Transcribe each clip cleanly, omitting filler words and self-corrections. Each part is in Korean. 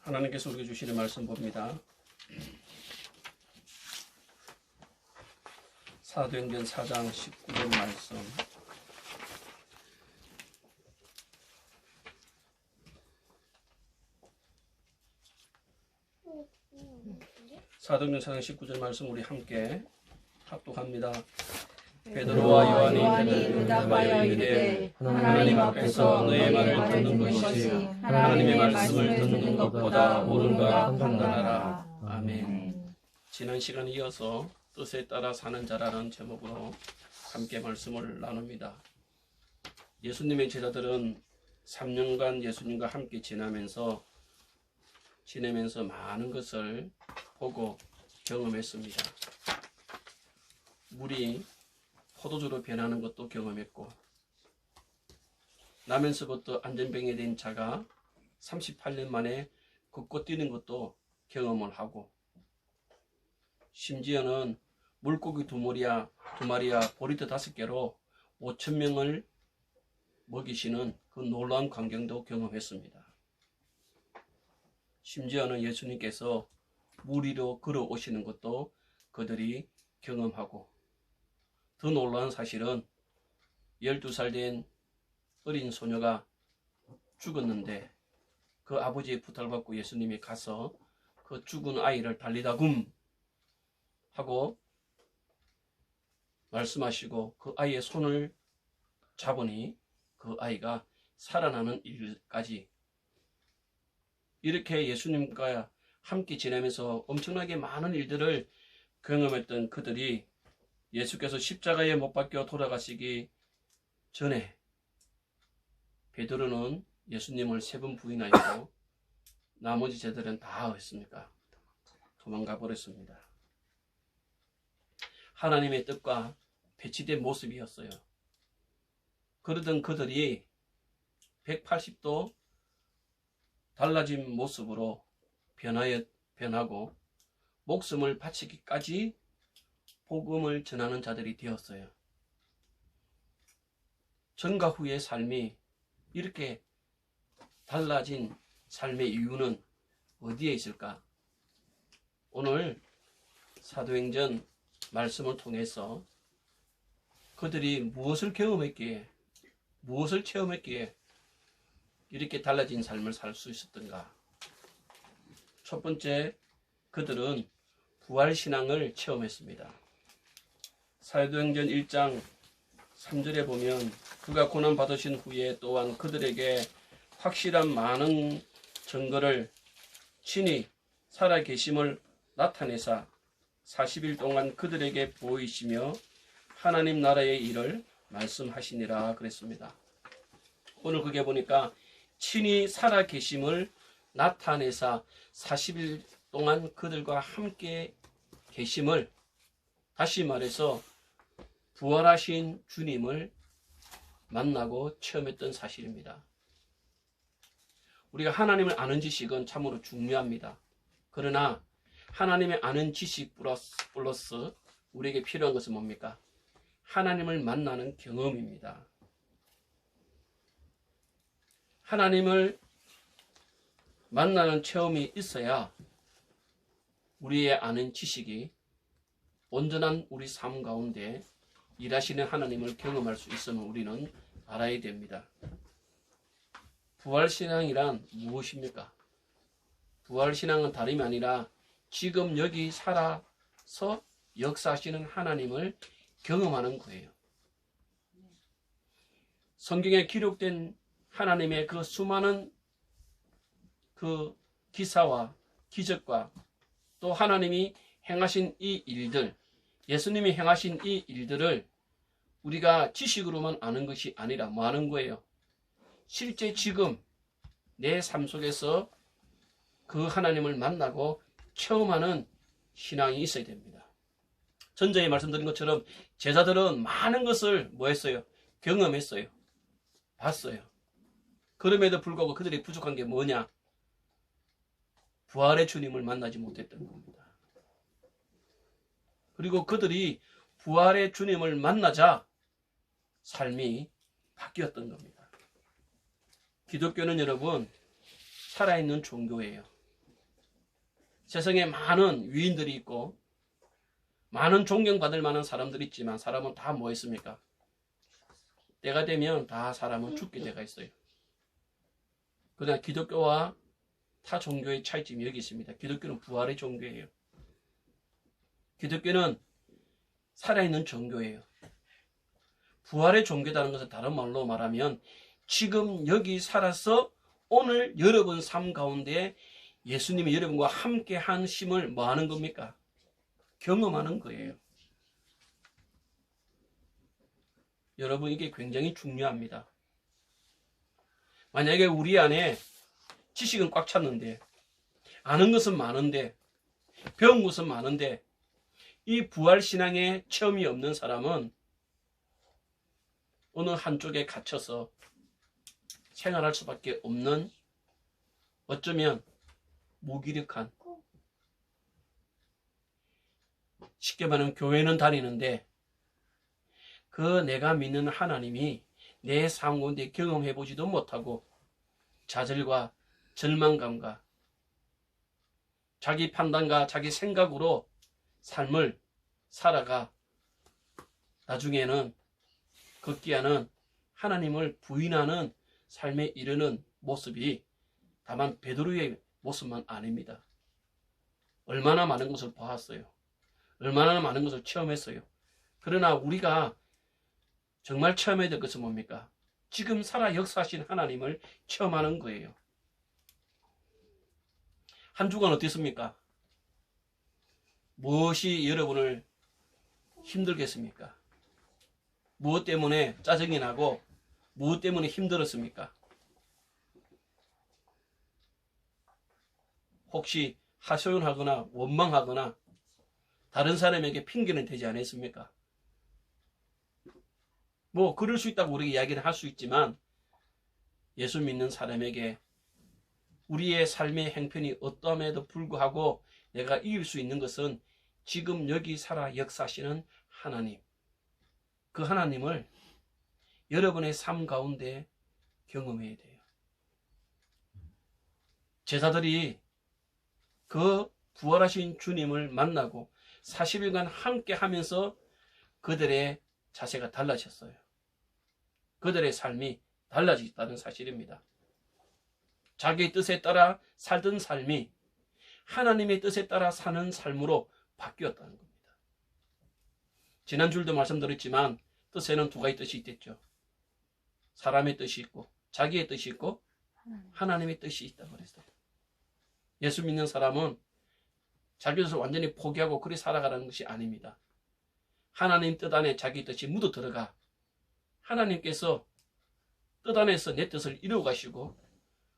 하나님께서 우리에게 주시는 말씀 봅니다. 사도행전 4장 19절 말씀. 사도행전 4장 19절 말씀 우리 함께 합독합니다. 베드로와 요한이 대답하여 이르되 하나님 앞에서 너의 말을 듣는 것이 하나님의 말씀을 듣는 것보다 옳은가 판단하라. 아멘. 지난 시간에 이어서 뜻에 따라 사는 자라는 제목으로 함께 말씀을 나눕니다. 예수님의 제자들은 3년간 예수님과 함께 지내면서 많은 것을 보고 경험했습니다. 물이 포도주로 변하는 것도 경험했고, 나면서부터 안전병이 된 자가 38년 만에 걷고 뛰는 것도 경험을 하고, 심지어는 물고기 두 마리와 보리떡 5개로 5,000명을 먹이시는 그 놀라운 광경도 경험했습니다. 심지어는 예수님께서 물 위로 걸어오시는 것도 그들이 경험하고, 더 놀라운 사실은 12살 된 어린 소녀가 죽었는데 그 아버지의 부탁을 받고 예수님이 가서 그 죽은 아이를 달리다굼 하고 말씀하시고 그 아이의 손을 잡으니 그 아이가 살아나는 일까지, 이렇게 예수님과 함께 지내면서 엄청나게 많은 일들을 경험했던 그들이 예수께서 십자가에 못 박혀 돌아가시기 전에 베드로는 예수님을 3번 부인하였고 나머지 제자들은 다 했습니까? 도망가 버렸습니다. 하나님의 뜻과 배치된 모습이었어요. 그러던 그들이 180도 달라진 모습으로 변하고 목숨을 바치기까지 복음을 전하는 자들이 되었어요. 전과 후의 삶이 이렇게 달라진 삶의 이유는 어디에 있을까? 오늘 사도행전 말씀을 통해서 그들이 무엇을 경험했기에, 무엇을 체험했기에 이렇게 달라진 삶을 살 수 있었던가? 첫 번째, 그들은 부활신앙을 체험했습니다. 사도행전 1장 3절에 보면 그가 고난 받으신 후에 또한 그들에게 확실한 많은 증거를 친히 살아계심을 나타내사 40일 동안 그들에게 보이시며 하나님 나라의 일을 말씀하시니라 그랬습니다. 오늘 그게 보니까 친히 살아계심을 나타내사 40일 동안 그들과 함께 계심을, 다시 말해서 부활하신 주님을 만나고 체험했던 사실입니다. 우리가 하나님을 아는 지식은 참으로 중요합니다. 그러나 하나님의 아는 지식 플러스 우리에게 필요한 것은 뭡니까? 하나님을 만나는 경험입니다. 하나님을 만나는 체험이 있어야 우리의 아는 지식이 온전한 우리 삶 가운데 일하시는 하나님을 경험할 수 있음을 우리는 알아야 됩니다. 부활신앙이란 무엇입니까? 부활신앙은 다름이 아니라 지금 여기 살아서 역사하시는 하나님을 경험하는 거예요. 성경에 기록된 하나님의 그 수많은 그 기사와 기적과 또 하나님이 행하신 이 일들, 예수님이 행하신 이 일들을 우리가 지식으로만 아는 것이 아니라 뭐 하는 거예요? 실제 지금 내 삶 속에서 그 하나님을 만나고 체험하는 신앙이 있어야 됩니다. 전자에 말씀드린 것처럼 제자들은 많은 것을 뭐 했어요? 경험했어요. 봤어요. 그럼에도 불구하고 그들이 부족한 게 뭐냐? 부활의 주님을 만나지 못했던 겁니다. 그리고 그들이 부활의 주님을 만나자 삶이 바뀌었던 겁니다. 기독교는 여러분 살아있는 종교예요. 세상에 많은 위인들이 있고 많은 존경받을 만한 사람들이 있지만 사람은 다 뭐 했습니까? 때가 되면 다 사람은 죽게 돼가 있어요. 그러나 기독교와 타 종교의 차이점이 여기 있습니다. 기독교는 부활의 종교예요. 기독교는 살아있는 종교예요. 부활의 종교라는 것은 다른 말로 말하면 지금 여기 살아서 오늘 여러분 삶 가운데 예수님이 여러분과 함께 한 심을 뭐 하는 겁니까? 경험하는 거예요. 여러분, 이게 굉장히 중요합니다. 만약에 우리 안에 지식은 꽉 찼는데, 아는 것은 많은데, 배운 것은 많은데, 이 부활신앙의 체험이 없는 사람은 어느 한쪽에 갇혀서 생활할 수밖에 없는, 어쩌면 무기력한, 쉽게 말하면 교회는 다니는데 그 내가 믿는 하나님이 내 삶 가운데 경험해보지도 못하고 좌절과 절망감과 자기 판단과 자기 생각으로 삶을 살아가 나중에는 급기야는 하나님을 부인하는 삶에 이르는 모습이 다만 베드로의 모습만 아닙니다. 얼마나 많은 것을 보았어요. 얼마나 많은 것을 체험했어요. 그러나 우리가 정말 체험해야 될 것은 뭡니까? 지금 살아 역사하신 하나님을 체험하는 거예요. 한 주간 어땠습니까? 무엇이 여러분을 힘들겠습니까? 무엇 때문에 짜증이 나고 무엇 때문에 힘들었습니까? 혹시 하소연하거나 원망하거나 다른 사람에게 핑계는 되지 않았습니까? 뭐 그럴 수 있다고 우리가 이야기를 할 수 있지만 예수 믿는 사람에게 우리의 삶의 행편이 어떠함에도 불구하고 내가 이길 수 있는 것은 지금 여기 살아 역사하시는 하나님, 그 하나님을 여러분의 삶 가운데 경험해야 돼요. 제자들이 그 부활하신 주님을 만나고 40일간 함께 하면서 그들의 자세가 달라졌어요. 그들의 삶이 달라졌다는 사실입니다. 자기의 뜻에 따라 살던 삶이 하나님의 뜻에 따라 사는 삶으로 바뀌었다는 겁니다. 지난주에도 말씀드렸지만 뜻에는 두 가지 뜻이 있겠죠. 사람의 뜻이 있고 자기의 뜻이 있고 하나님의 뜻이 있다고 그랬어요. 예수 믿는 사람은 자기 뜻을 완전히 포기하고 그리 살아가라는 것이 아닙니다. 하나님 뜻 안에 자기 뜻이 묻어 들어가 하나님께서 뜻 안에서 내 뜻을 이루어 가시고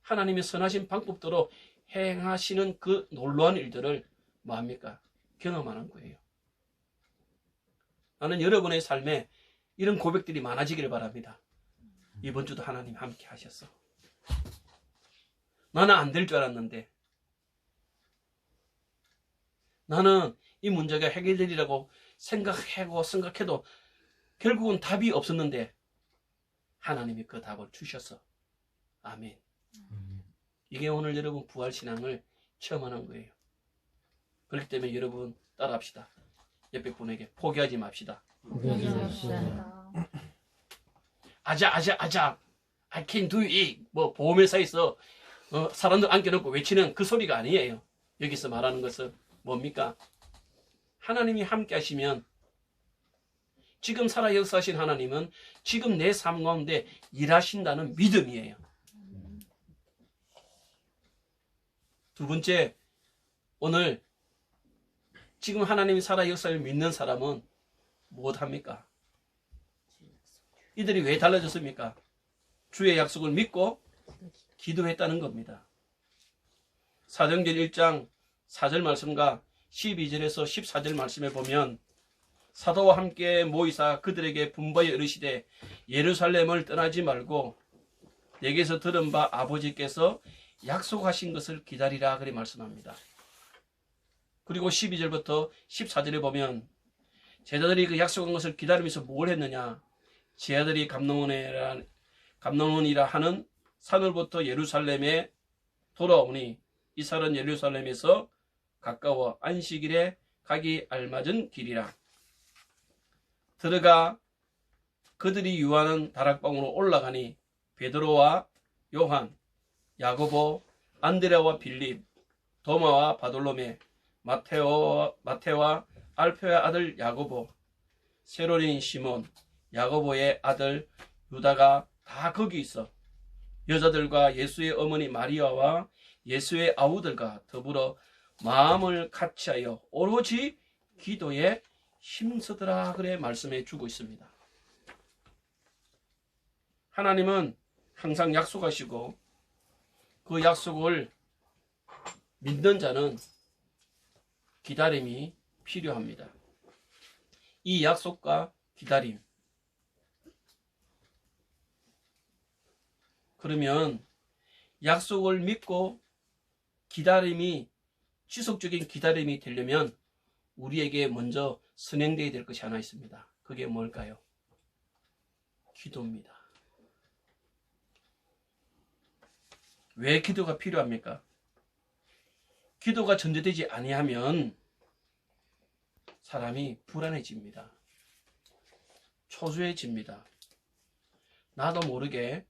하나님의 선하신 방법대로 행하시는 그 놀라운 일들을 뭐합니까? 경험하는 거예요. 나는 여러분의 삶에 이런 고백들이 많아지기를 바랍니다. 이번 주도 하나님 함께 하셨어. 나는 안 될 줄 알았는데 나는 이 문제가 해결되리라고 생각해도 결국은 답이 없었는데 하나님이 그 답을 주셨어. 아멘. 이게 오늘 여러분 부활신앙을 체험하는 거예요. 그렇기 때문에 여러분 따라합시다. 옆에 분에게 포기하지 맙시다. 포기하지 맙시다. 아자 I can do it. 뭐 보험회사에서 사람들 안겨놓고 외치는 그 소리가 아니에요. 여기서 말하는 것은 뭡니까? 하나님이 함께 하시면 지금 살아 역사하신 하나님은 지금 내 삶 가운데 일하신다는 믿음이에요. 두 번째, 오늘 지금 하나님이 살아 역사를 믿는 사람은 무엇합니까? 이들이 왜 달라졌습니까? 주의 약속을 믿고 기도했다는 겁니다. 사도행전 1장 4절 말씀과 12절에서 14절 말씀에 보면 사도와 함께 모이사 그들에게 분부하여 이르시되 예루살렘을 떠나지 말고 내게서 들은 바 아버지께서 약속하신 것을 기다리라 그리 말씀합니다. 그리고 12절부터 14절에 보면 제자들이 그 약속한 것을 기다리면서 뭘 했느냐? 제 아들이 감람원이라 하는 산으로부터 예루살렘에 돌아오니 이스라엘은 예루살렘에서 가까워 안식일에 가기 알맞은 길이라. 들어가 그들이 유하는 다락방으로 올라가니 베드로와 요한, 야고보, 안드레와 빌립, 도마와 바돌로메, 마테와 알페의 아들 야고보, 세로린 시몬, 야고보의 아들 유다가 다 거기 있어 여자들과 예수의 어머니 마리아와 예수의 아우들과 더불어 마음을 같이하여 오로지 기도에 힘쓰더라. 그래 말씀해 주고 있습니다. 하나님은 항상 약속하시고 그 약속을 믿는 자는 기다림이 필요합니다. 이 약속과 기다림. 그러면 약속을 믿고 기다림이 지속적인 기다림이 되려면 우리에게 먼저 선행되어야 될 것이 하나 있습니다. 그게 뭘까요? 기도입니다. 왜 기도가 필요합니까? 기도가 전제되지 아니하면 사람이 불안해집니다. 초조해집니다. 나도 모르게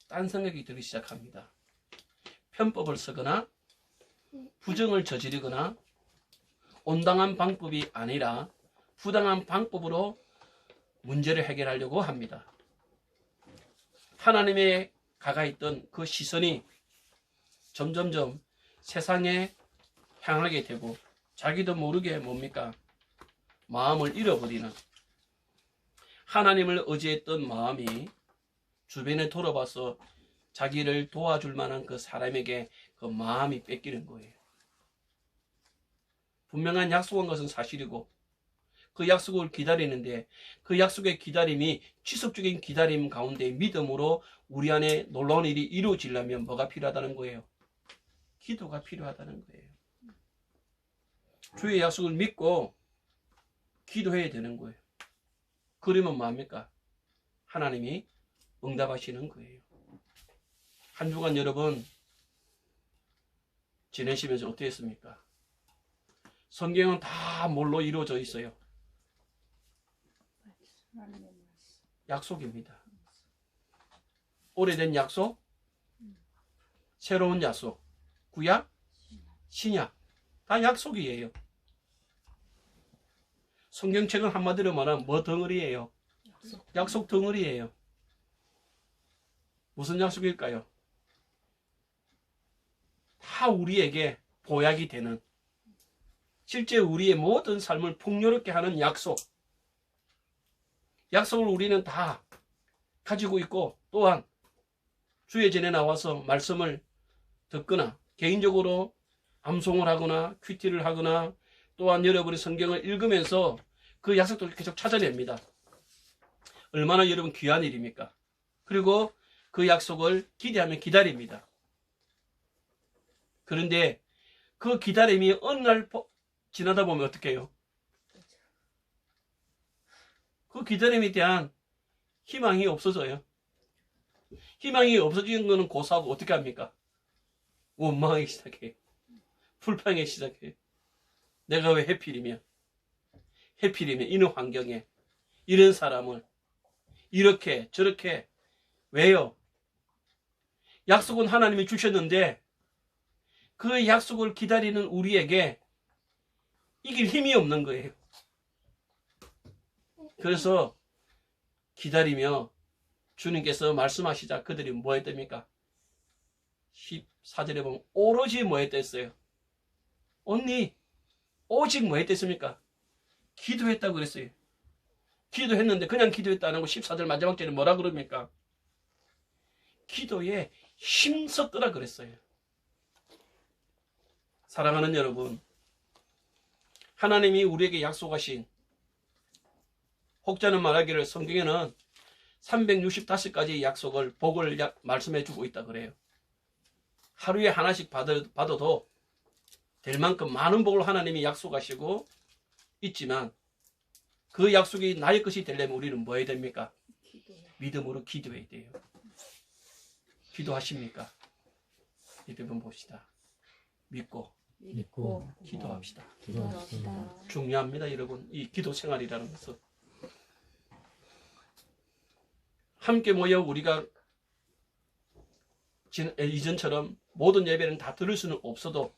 딴 생각이 들기 시작합니다. 편법을 쓰거나 부정을 저지르거나 온당한 방법이 아니라 부당한 방법으로 문제를 해결하려고 합니다. 하나님의 가까이있던 그 시선이 점점점 세상에 향하게 되고 자기도 모르게 뭡니까? 마음을 잃어버리는, 하나님을 의지했던 마음이 주변에 돌아봐서 자기를 도와줄 만한 그 사람에게 그 마음이 뺏기는 거예요. 분명한 약속한 것은 사실이고 그 약속을 기다리는데 그 약속의 기다림이 지속적인 기다림 가운데 믿음으로 우리 안에 놀라운 일이 이루어지려면 뭐가 필요하다는 거예요? 기도가 필요하다는 거예요. 주의 약속을 믿고 기도해야 되는 거예요. 그러면 뭐합니까? 하나님이 응답하시는 거예요. 한 주간 여러분 지내시면서 어떻게 했습니까? 성경은 다 뭘로 이루어져 있어요? 약속입니다. 오래된 약속, 새로운 약속, 구약, 신약, 다 약속이에요. 성경책은 한마디로 말하면 뭐 덩어리예요? 약속 덩어리예요. 무슨 약속일까요? 다 우리에게 보약이 되는, 실제 우리의 모든 삶을 풍요롭게 하는 약속. 약속을 우리는 다 가지고 있고, 또한 주의 전에 나와서 말씀을 듣거나 개인적으로 암송을 하거나 큐티를 하거나 또한 여러분이 성경을 읽으면서 그 약속들을 계속 찾아냅니다. 얼마나 여러분 귀한 일입니까? 그리고 그 약속을 기대하며 기다립니다. 그런데 그 기다림이 어느 날 지나다 보면 어떻게 해요? 그 기다림에 대한 희망이 없어져요. 희망이 없어지는 거는 고사하고 어떻게 합니까? 원망하기 시작해요. 불평하기 시작해요. 내가 왜 해필이면 이런 환경에 이런 사람을 이렇게 저렇게 왜요? 약속은 하나님이 주셨는데 그 약속을 기다리는 우리에게 이길 힘이 없는 거예요. 그래서 기다리며 주님께서 말씀하시자 그들이 뭐 했답니까? 14절에 보면 오로지 뭐 했댔어요? 언니 오직 뭐 했댔습니까? 기도했다고 그랬어요. 기도했는데 그냥 기도했다는 거 14절 마지막 절에 뭐라 그럽니까? 기도에 힘썼더라 그랬어요. 사랑하는 여러분, 하나님이 우리에게 약속하신, 혹자는 말하기를 성경에는 365가지의 약속을, 복을 말씀해 주고 있다 그래요. 하루에 하나씩 받아도 될 만큼 많은 복을 하나님이 약속하시고 있지만 그 약속이 나의 것이 되려면 우리는 뭐 해야 됩니까? 믿음으로 기도해야 돼요. 기도하십니까? 여러분 봅시다. 믿고 믿고 기도합시다. 기도합시다. 중요합니다, 여러분. 이 기도 생활이라는 것은 함께 모여 우리가 이전처럼 모든 예배는 다 들을 수는 없어도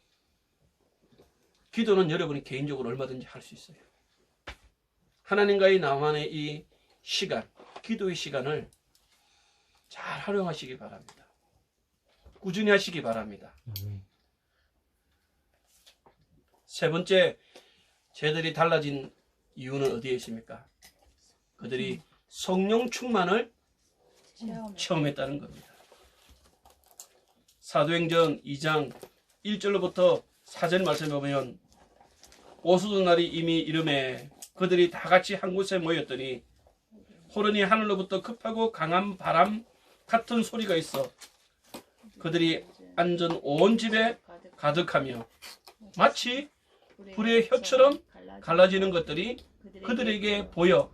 기도는 여러분이 개인적으로 얼마든지 할 수 있어요. 하나님과의 나만의 이 시간, 기도의 시간을 잘 활용하시기 바랍니다. 꾸준히 하시기 바랍니다. 세 번째, 쟤들이 달라진 이유는 어디에 있습니까? 그들이 성령 충만을 체험했다는 겁니다. 사도행전 2장 1절로부터 4절 말씀에 보면 오수도 날이 이미 이름에 그들이 다 같이 한 곳에 모였더니 호련히 하늘로부터 급하고 강한 바람 같은 소리가 있어 그들이 앉은 온 집에 가득하며 마치 불의 혀처럼 갈라지는 것들이 그들에게 보여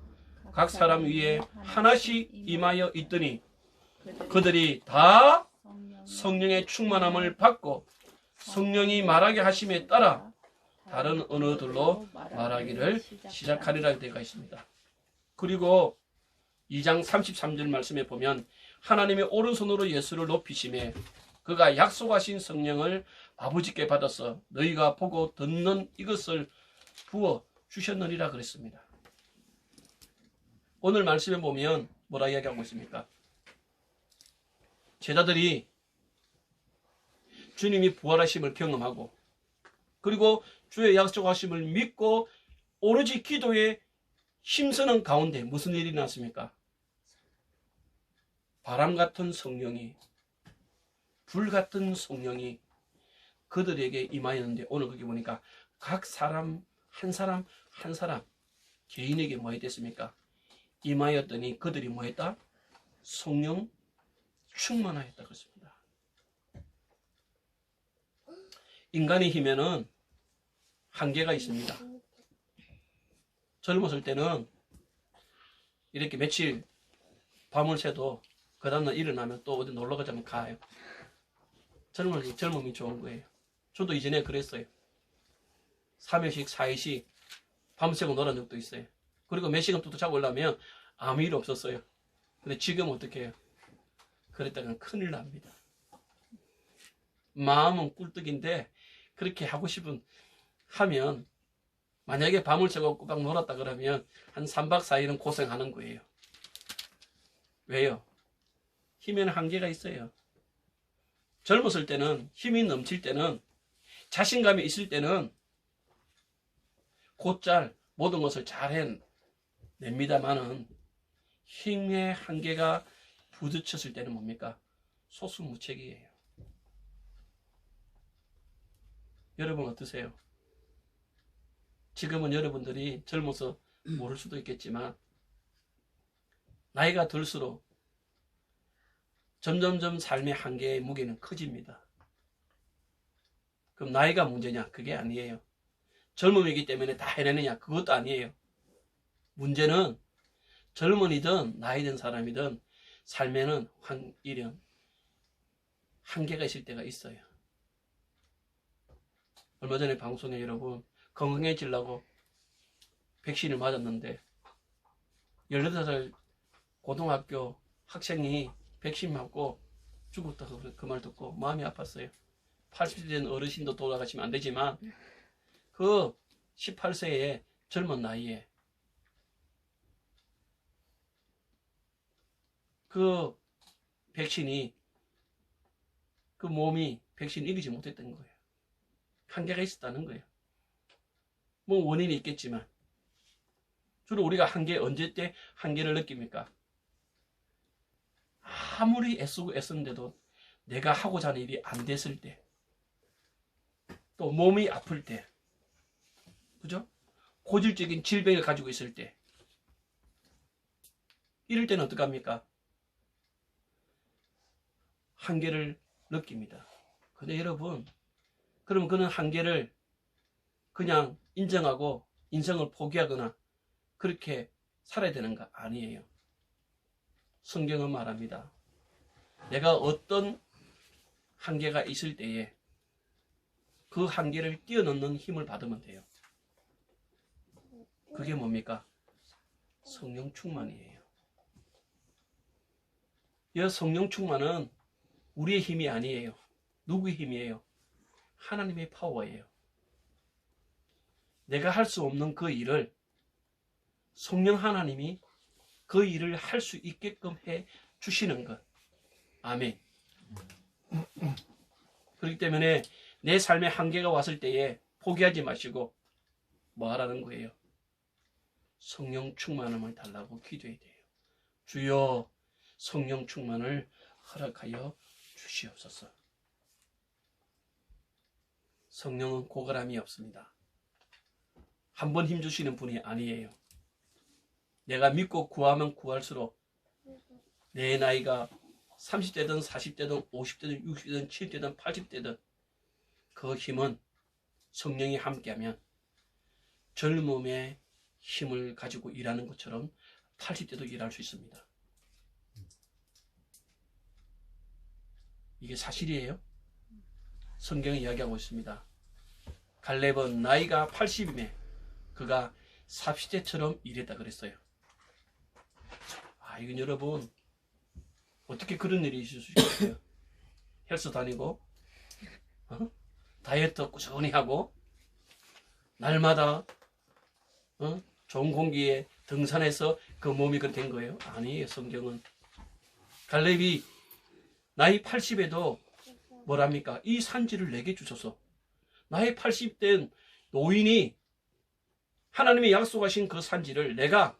각 사람 위에 하나씩 임하여 있더니 그들이 다 성령의 충만함을 받고 성령이 말하게 하심에 따라 다른 언어들로 말하기를 시작하리라 되어 있습니다. 그리고 2장 33절 말씀에 보면 하나님의 오른손으로 예수를 높이심에 그가 약속하신 성령을 아버지께 받아서 너희가 보고 듣는 이것을 부어 주셨느니라 그랬습니다. 오늘 말씀에 보면 뭐라 이야기하고 있습니까? 제자들이 주님이 부활하심을 경험하고 그리고 주의 약속하심을 믿고 오로지 기도에 힘쓰는 가운데 무슨 일이 났습니까? 바람 같은 성령이, 불 같은 성령이 그들에게 임하였는데 오늘 거기 보니까 각 사람 한 사람 한 사람 개인에게 뭐 했겠습니까? 임하였더니 그들이 뭐 했다? 성령 충만하였다 그랬습니다. 인간의 힘에는 한계가 있습니다. 젊었을 때는 이렇게 며칠 밤을 새도 그 다음날 일어나면 또 어디 놀러 가자면 가요. 젊음이 좋은 거예요. 저도 이전에 그랬어요. 3회씩 4회씩 밤새고 놀은 적도 있어요. 그리고 몇 시간 또 자고 올라오면 아무 일 없었어요. 근데 지금 어떻게 해요? 그랬다간 큰일 납니다. 마음은 꿀떡인데 그렇게 하고 싶은 하면 만약에 밤을 새고 꼬박 놀았다 그러면 한 3박 4일은 고생하는 거예요. 왜요? 힘에는 한계가 있어요. 젊었을 때는 힘이 넘칠 때는 자신감이 있을 때는 곧잘 모든 것을 잘 해냅니다만은 힘의 한계가 부딪혔을 때는 뭡니까? 소수무책이에요. 여러분 어떠세요? 지금은 여러분들이 젊어서 모를 수도 있겠지만 나이가 들수록 점점점 삶의 한계의 무게는 커집니다. 그럼 나이가 문제냐? 그게 아니에요. 젊음이기 때문에 다 해내느냐? 그것도 아니에요. 문제는 젊은이든 나이 든 사람이든 삶에는 이런 한계가 있을 때가 있어요. 얼마 전에 방송에 여러분 건강해지려고 백신을 맞았는데 18살 고등학교 학생이 백신 맞고 죽었다고 그 말 듣고 마음이 아팠어요. 80세 된 어르신도 돌아가시면 안 되지만 그 18세의 젊은 나이에 그 백신이 그 몸이 백신 이기지 못했던 거예요. 한계가 있었다는 거예요. 뭐 원인이 있겠지만 주로 우리가 언제 때 한계를 느낍니까? 아무리 애쓰고 애쓰는데도 내가 하고자 하는 일이 안 됐을 때, 또 몸이 아플 때, 그죠? 고질적인 질병을 가지고 있을 때, 이럴 때는 어떡합니까? 한계를 느낍니다. 근데 여러분, 그러면 그는 한계를 그냥 인정하고 인생을 포기하거나 그렇게 살아야 되는 거 아니에요. 성경은 말합니다. 내가 어떤 한계가 있을 때에 그 한계를 뛰어넘는 힘을 받으면 돼요. 그게 뭡니까? 성령 충만이에요. 이 성령 충만은 우리의 힘이 아니에요. 누구의 힘이에요? 하나님의 파워예요. 내가 할 수 없는 그 일을 성령 하나님이 그 일을 할 수 있게끔 해 주시는 것. 아멘. 그렇기 때문에 내 삶에 한계가 왔을 때에 포기하지 마시고 뭐 하라는 거예요? 성령 충만함을 달라고 기도해야 돼요. 주여 성령 충만을 허락하여 주시옵소서. 성령은 고갈함이 없습니다. 한 번 힘주시는 분이 아니에요. 내가 믿고 구하면 구할수록 내 나이가 30대든 40대든 50대든 60대든 70대든 80대든 그 힘은 성령이 함께하면 젊음의 힘을 가지고 일하는 것처럼 80대도 일할 수 있습니다. 이게 사실이에요. 성경이 이야기하고 있습니다. 갈렙은 나이가 80이며 그가 40대처럼 일했다 그랬어요. 이건 여러분 어떻게 그런 일이 있을 수 있겠어요? 헬스 다니고 다이어트 꾸준히 하고 날마다 좋은 공기에 등산해서 그 몸이 그렇게 된 거예요? 아니에요. 성경은 갈렙이 나이 80에도 뭐랍니까? 이 산지를 내게 주소서. 나이 80된 노인이 하나님이 약속하신 그 산지를 내가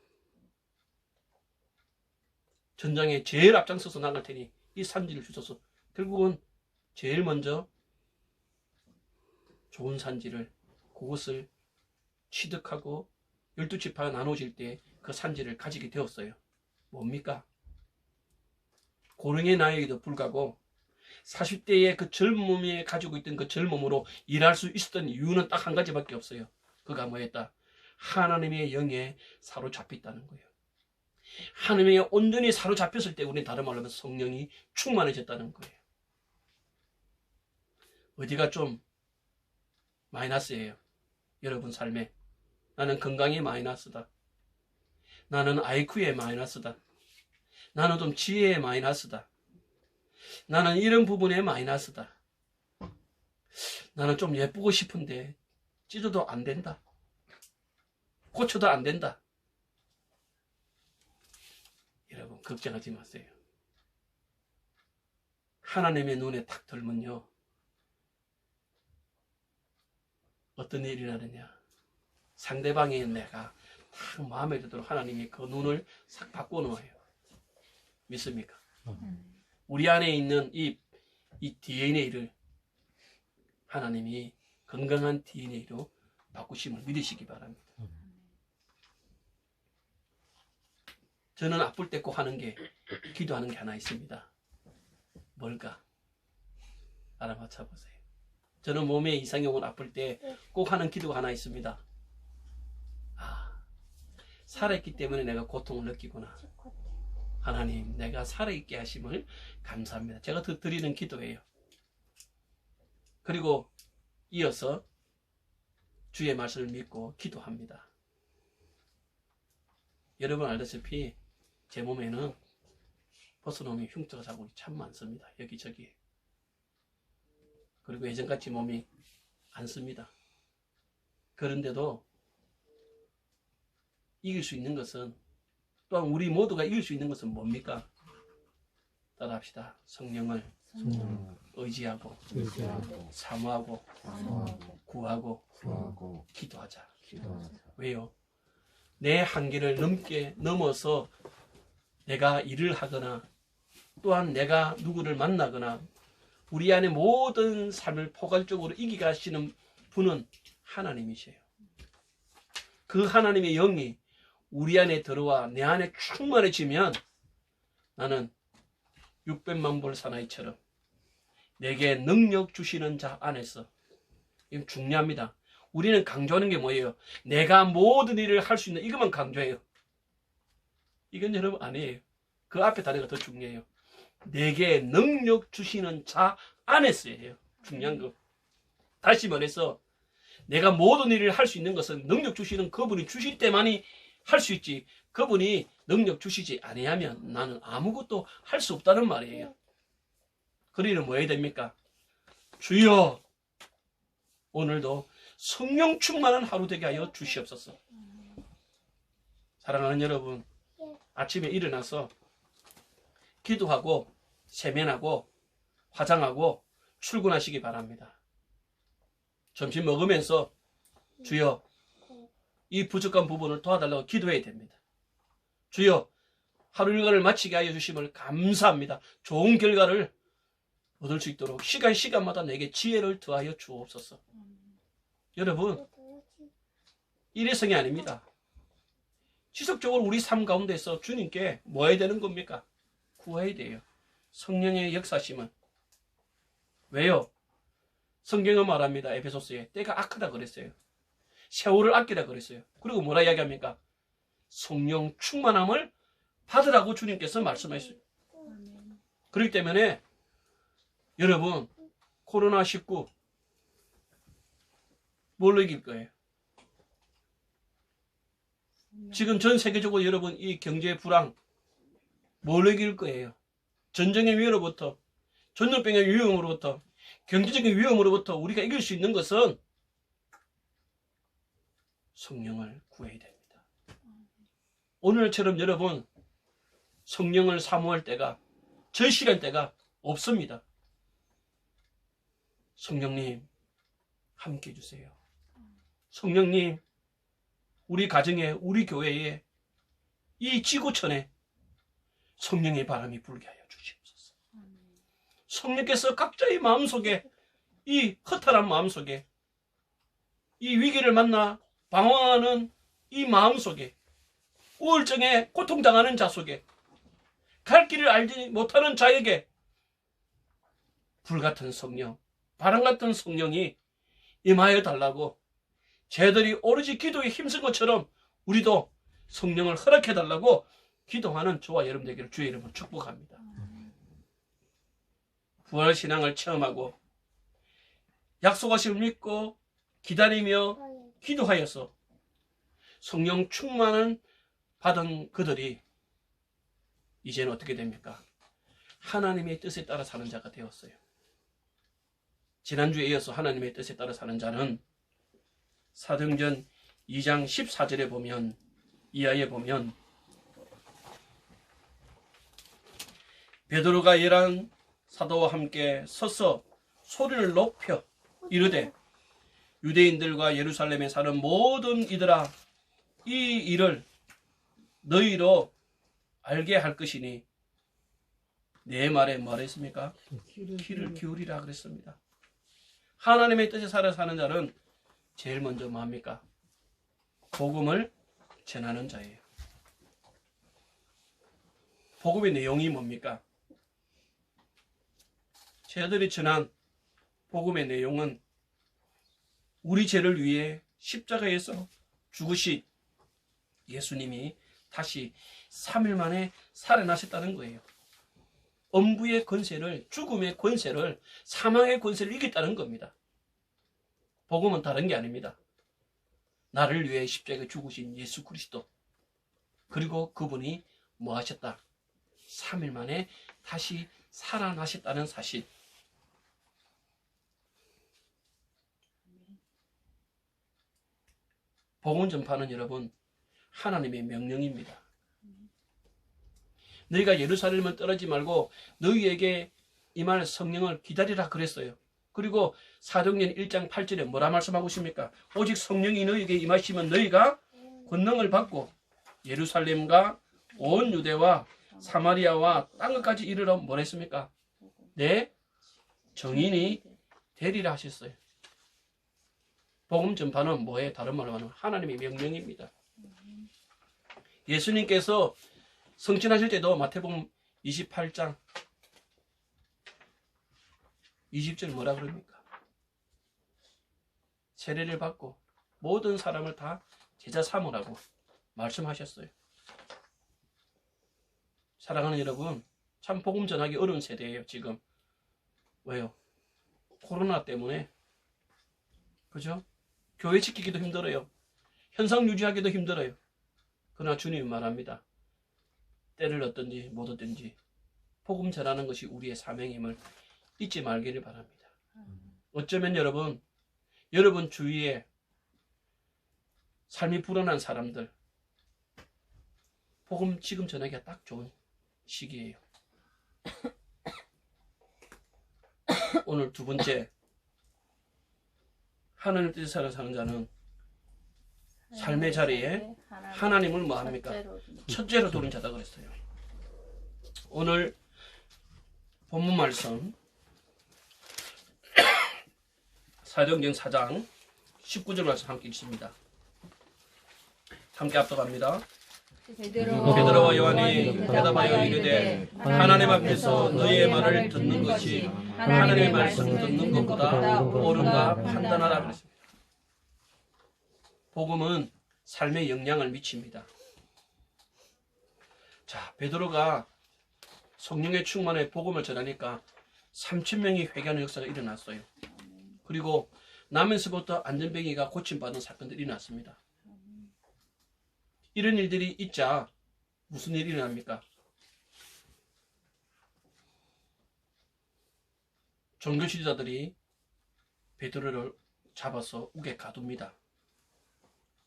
전장에 제일 앞장서서 나갈 테니 이 산지를 주소서. 결국은 제일 먼저 좋은 산지를 그것을 취득하고 12지파가 나눠질 때 그 산지를 가지게 되었어요. 뭡니까? 고령의 나이에도 불구하고 40대의 그 젊음에 가지고 있던 그 젊음으로 일할 수 있었던 이유는 딱 한 가지밖에 없어요. 그가 뭐였다? 하나님의 영에 사로잡혔다는 거예요. 하나님의 온전히 사로잡혔을 때 우리는 다른 말로 하면 성령이 충만해졌다는 거예요. 어디가 좀 마이너스예요? 여러분 삶에. 나는 건강이 마이너스다. 나는 IQ에 마이너스다. 나는 좀 지혜에 마이너스다. 나는 이런 부분에 마이너스다. 나는 좀 예쁘고 싶은데 찢어도 안 된다. 고쳐도 안 된다. 여러분 걱정하지 마세요. 하나님의 눈에 탁 들면요 어떤 일이 나느냐, 상대방의 내가 딱 마음에 들도록 하나님이 그 눈을 싹 바꿔놓아요. 믿습니까? 우리 안에 있는 이 DNA를 하나님이 건강한 DNA로 바꾸심을 믿으시기 바랍니다. 저는 아플 때 꼭 하는 게, 기도하는 게 하나 있습니다. 뭘까? 알아맞혀 보세요. 저는 몸에 이상이 오면 아플 때 꼭 하는 기도가 하나 있습니다. 살아있기 때문에 내가 고통을 느끼구나. 하나님, 내가 살아있게 하심을 감사합니다. 제가 드리는 기도예요. 그리고 이어서 주의 말씀을 믿고 기도합니다. 여러분 알다시피 제 몸에는 벗어놓으면 흉터가 자국이 참 많습니다. 여기저기. 그리고 예전같이 몸이 안 씁니다. 그런데도 이길 수 있는 것은, 또한 우리 모두가 이길 수 있는 것은 뭡니까? 따라합시다. 성령을 의지하고 사모하고 구하고 기도하자. 왜요? 내 한계를 넘어서 내가 일을 하거나 또한 내가 누구를 만나거나 우리 안에 모든 삶을 포괄적으로 이기게 하시는 분은 하나님이세요. 그 하나님의 영이 우리 안에 들어와 내 안에 충만해지면 나는 600만 불 사나이처럼 내게 능력 주시는 자 안에서, 이건 중요합니다. 우리는 강조하는 게 뭐예요? 내가 모든 일을 할 수 있는 이것만 강조해요. 이건 여러분 아니에요. 그 앞에 단어가 더 중요해요. 내게 능력 주시는 자 안에서예요. 중요한 거. 다시 말해서 내가 모든 일을 할 수 있는 것은 능력 주시는 그분이 주실 때만이 할 수 있지, 그분이 능력 주시지 아니하면 나는 아무것도 할 수 없다는 말이에요. 그러니 뭐 해야 됩니까? 주여, 오늘도 성령 충만한 하루 되게 하여 주시옵소서. 사랑하는 여러분, 아침에 일어나서 기도하고 세면하고 화장하고 출근하시기 바랍니다. 점심 먹으면서 주여, 이 부족한 부분을 도와달라고 기도해야 됩니다. 주여, 하루 일과를 마치게 하여 주심을 감사합니다. 좋은 결과를 얻을 수 있도록 시간마다 내게 지혜를 더하여 주옵소서. 여러분, 일회성이 아닙니다. 지속적으로 우리 삶 가운데서 주님께 뭐 해야 되는 겁니까? 구해야 돼요. 성령의 역사심은. 왜요? 성경은 말합니다. 에베소서에 때가 악하다 그랬어요. 세월을 아끼라 그랬어요. 그리고 뭐라 이야기합니까? 성령 충만함을 받으라고 주님께서 말씀하셨어요. 그렇기 때문에 여러분, 코로나19 뭘로 이길 거예요? 지금 전 세계적으로 여러분 이 경제 불황 뭘로 이길 거예요? 전쟁의 위협으로부터, 전염병의 위험으로부터, 경제적인 위험으로부터 우리가 이길 수 있는 것은 성령을 구해야 됩니다. 오늘처럼 여러분 성령을 사모할 때가, 절실한 때가 없습니다. 성령님 함께 해주세요. 성령님, 우리 가정에, 우리 교회에, 이 지구촌에 성령의 바람이 불게 하여 주시옵소서. 성령께서 각자의 마음속에, 이 허탈한 마음속에, 이 위기를 만나 방황하는 이 마음속에, 우울증에 고통당하는 자 속에, 갈 길을 알지 못하는 자에게 불같은 성령, 바람같은 성령이 임하여 달라고, 쟤들이 오로지 기도에 힘쓴 것처럼 우리도 성령을 허락해 달라고 기도하는 저와 여러분 되기를 주의 이름으로 축복합니다. 부활신앙을 체험하고 약속하심을 믿고 기다리며 기도하여서 성령 충만을 받은 그들이 이제는 어떻게 됩니까? 하나님의 뜻에 따라 사는 자가 되었어요. 지난주에 이어서 하나님의 뜻에 따라 사는 자는 사도행전 2장 14절에 보면, 이하에 보면, 베드로가 11 사도와 함께 서서 소리를 높여 이르되, 유대인들과 예루살렘에 사는 모든 이들아, 이 일을 너희로 알게 할 것이니 내 말에 뭐랬습니까? 귀를 기울이라 그랬습니다. 하나님의 뜻에 살아 사는 자는 제일 먼저 뭡니까? 복음을 전하는 자예요. 복음의 내용이 뭡니까? 저들이 전한 복음의 내용은 우리 죄를 위해 십자가에서 죽으신 예수님이 다시 3일 만에 살아나셨다는 거예요. 엄부의 권세를, 죽음의 권세를, 사망의 권세를 이겼다는 겁니다. 복음은 다른 게 아닙니다. 나를 위해 십자가에 죽으신 예수 그리스도, 그리고 그분이 뭐 하셨다? 3일 만에 다시 살아나셨다는 사실. 복음 전파는 여러분 하나님의 명령입니다. 너희가 예루살렘을 떠나지 말고 너희에게 임할 성령을 기다리라 그랬어요. 그리고 사도행전 1장 8절에 뭐라 말씀하고 있습니까? 오직 성령이 너희에게 임하시면 너희가 권능을 받고 예루살렘과 온 유대와 사마리아와 땅끝까지 이르러 뭘 했습니까? 내 정인이 되리라 하셨어요. 복음 전파는 뭐에 다른 말로 하면 하나님의 명령입니다. 예수님께서 성천하실 때도 마태복음 28장 20절 뭐라 그럽니까? 세례를 받고 모든 사람을 다 제자 삼으라고 말씀하셨어요. 사랑하는 여러분, 참 복음 전하기 어려운 세대예요. 지금 왜요? 코로나 때문에 그죠? 교회 지키기도 힘들어요. 현상 유지하기도 힘들어요. 그러나 주님이 말합니다. 때를 얻든지 못 얻든지 복음 전하는 것이 우리의 사명임을 잊지 말기를 바랍니다. 어쩌면 여러분 주위에 삶이 불안한 사람들 복음 지금 전하기가 딱 좋은 시기예요. 오늘 두 번째, 하나님 뜻대로 사는 자는 삶의 자리에 하나님을 뭐합니까? 첫째로 두는 자다 그랬어요. 오늘 본문 말씀 사도행전 4장 19절 말씀 함께 읽습니다. 함께 압도합니다. 베드로와 요한이 대답하여 이르되 하나님 앞에서 너희의 말을 듣는 것이 하나님의 말씀 듣는 것보다 옳은가 판단하라 그랬습니다. 복음은 삶에 영향을 미칩니다. 자, 베드로가 성령의 충만에 복음을 전하니까 3,000명이 회개하는 역사가 일어났어요. 그리고 나면서부터 안전뱅이가 고침받은 사건들이 일어났습니다. 이런 일들이 있자 무슨 일이 일어납니까? 종교 지도자들이 베드로를 잡아서 옥에 가둡니다.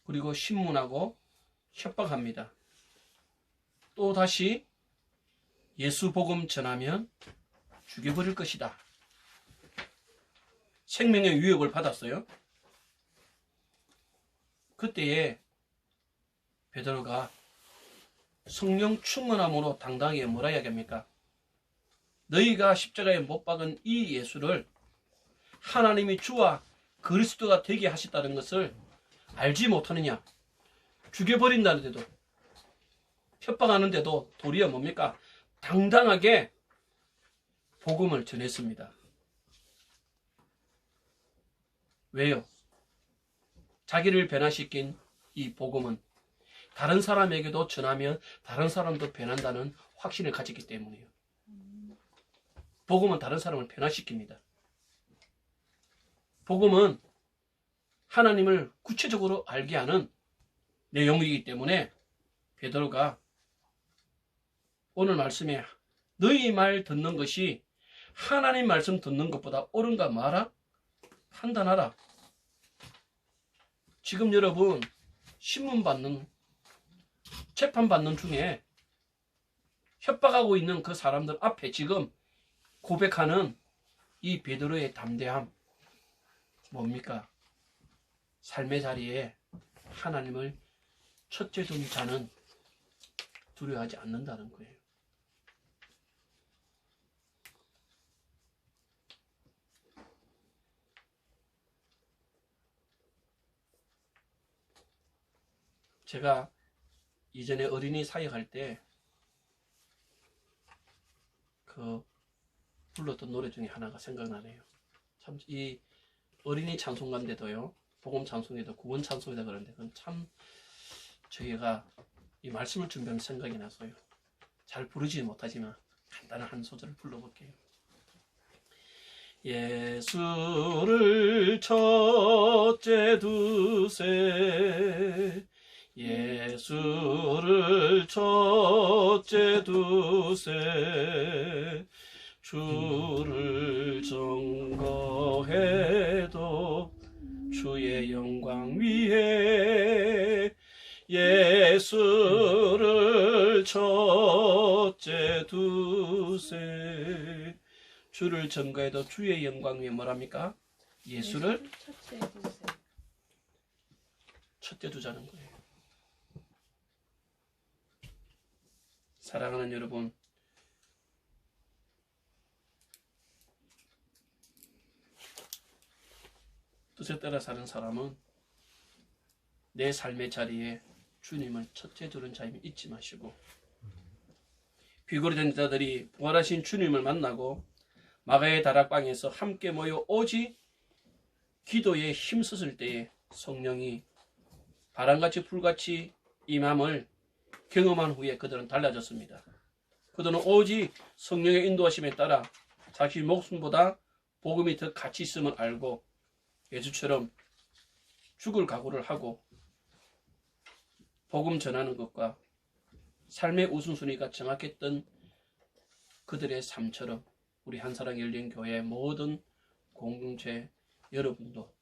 그리고 신문하고 협박합니다. 또 다시 예수 복음 전하면 죽여버릴 것이다. 생명의 위협을 받았어요. 그때에 베드로가 성령 충만함으로 당당하게 뭐라 이야기합니까? 너희가 십자가에 못 박은 이 예수를 하나님이 주와 그리스도가 되게 하셨다는 것을 알지 못하느냐? 죽여버린다는데도 협박하는데도 도리어 뭡니까? 당당하게 복음을 전했습니다. 왜요? 자기를 변화시킨 이 복음은 다른 사람에게도 전하면 다른 사람도 변한다는 확신을 가졌기 때문이에요. 복음은 다른 사람을 변화시킵니다. 복음은 하나님을 구체적으로 알게 하는 내용이기 때문에 베드로가 오늘 말씀에 너희 말 듣는 것이 하나님 말씀 듣는 것보다 옳은가 마라? 판단하라. 지금 여러분 신문 받는 재판 받는 중에 협박하고 있는 그 사람들 앞에 지금 고백하는 이 베드로의 담대함 뭡니까? 삶의 자리에 하나님을 첫째 둔 자는 두려워하지 않는다는 거예요. 제가 이전에 어린이 사역할 때 그 불렀던 노래 중에 하나가 생각나네요. 참 이 어린이 찬송가인데도요, 복음 찬송에도 구원 찬송이다 그러는데 그건 참 저희가 이 말씀을 준비하면 생각이 나서요. 잘 부르지 못하지만 간단한 한 소절을 불러볼게요. 예수를 첫째 두세 예수를 첫째 두세 주를 증거해도 주의 영광 위에 예수를 첫째 두세 주를 증거해도 주의 영광 위에 뭐랍니까? 예수를 첫째 두자는 거예요. 사랑하는 여러분, 뜻에 따라 사는 사람은 내 삶의 자리에 주님을 첫째 두는 자임을 잊지 마시고, 비거리 된 자들이 부활하신 주님을 만나고 마가의 다락방에서 함께 모여 오직 기도에 힘썼을 때에 성령이 바람같이 불같이 임함을 경험한 후에 그들은 달라졌습니다. 그들은 오직 성령의 인도하심에 따라 자기 목숨보다 복음이 더 가치 있음을 알고 예수처럼 죽을 각오를 하고 복음 전하는 것과 삶의 우선순위가 정확했던 그들의 삶처럼 우리 한사랑 열린교회 모든 공동체 여러분도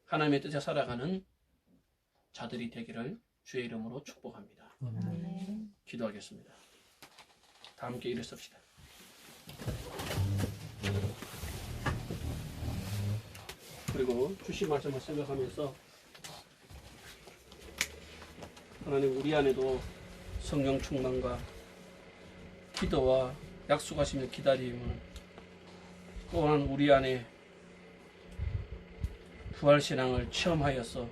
하나님의 뜻에 살아가는 자들이 되기를 주의 이름으로 축복합니다. 아멘. 기도하겠습니다. 다 함께 일어섭시다. 그리고 주신 말씀을 생각하면서 하나님 우리 안에도 성령 충만과 기도와 약속하시며 기다림을 또한 우리 안에 부활신앙을 체험하여서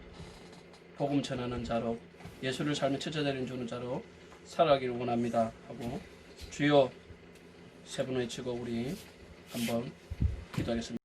복음 전하는 자로 예수를 삶의 첫째자리를 주는 자로 살아가기를 원합니다 하고 주여 세 번 외치고 우리 한번 기도하겠습니다.